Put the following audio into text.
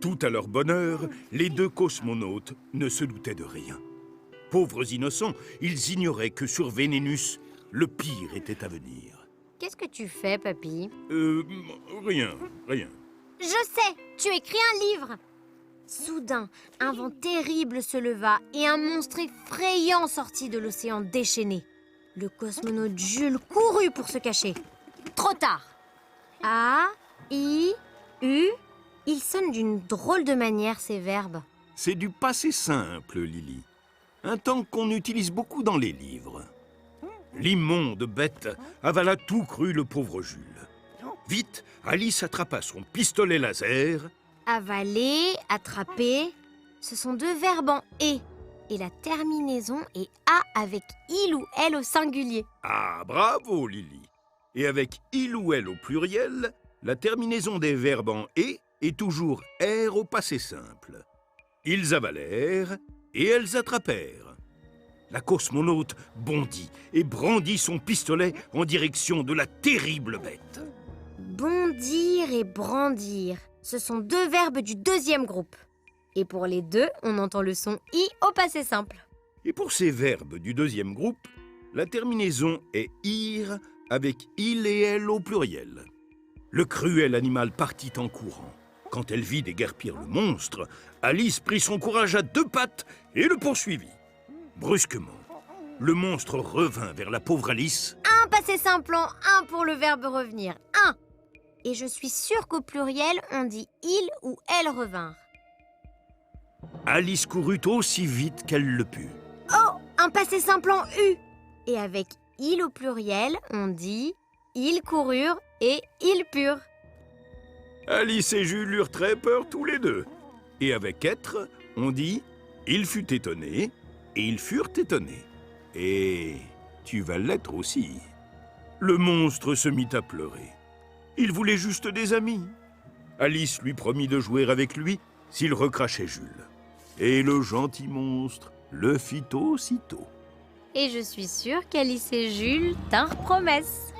Tout à leur bonheur, les deux cosmonautes ne se doutaient de rien. Pauvres innocents, ils ignoraient que sur Vénénus, le pire était à venir. Qu'est-ce que tu fais, papy? Rien. Je sais, tu écris un livre. Soudain, un vent terrible se leva et un monstre effrayant sortit de l'océan déchaîné. Le cosmonaute Jules courut pour se cacher. Trop tard. A, I, U. Ils sonnent d'une drôle de manière, ces verbes. C'est du passé simple, Lily. Un temps qu'on utilise beaucoup dans les livres. L'immonde bête avala tout cru le pauvre Jules. Vite, Alice attrapa son pistolet laser. Avaler, attraper, ce sont deux verbes en « et ». Et la terminaison est « a » avec « il » ou « elle » au singulier. Ah, bravo, Lily. Et avec il ou elle au pluriel, la terminaison des verbes en « et » est toujours « r » au passé simple. Ils avalèrent et elles attrapèrent. La cosmonaute bondit et brandit son pistolet en direction de la terrible bête. Bondir et brandir, ce sont deux verbes du deuxième groupe. Et pour les deux, on entend le son « i » au passé simple. Et pour ces verbes du deuxième groupe, la terminaison est « ir » avec « il » et « elle » au pluriel. Le cruel animal partit en courant. Quand elle vit déguerpir le monstre, Alice prit son courage à deux pattes et le poursuivit. Brusquement, le monstre revint vers la pauvre Alice. Un passé simple en « un » pour le verbe revenir. Un. Et je suis sûre qu'au pluriel, on dit « il » ou « elle » revinrent. Alice courut aussi vite qu'elle le put. Oh, un passé simple en U. Et avec « il » au pluriel, on dit « ils coururent » et « ils purent ». Alice et Jules eurent très peur tous les deux. Et avec être, on dit « il fut étonné » et « ils furent étonnés ». Et tu vas l'être aussi. Le monstre se mit à pleurer. Il voulait juste des amis. Alice lui promit de jouer avec lui s'il recrachait Jules. Et le gentil monstre le fit aussitôt. Et je suis sûre qu'Alice et Jules tinrent promesse.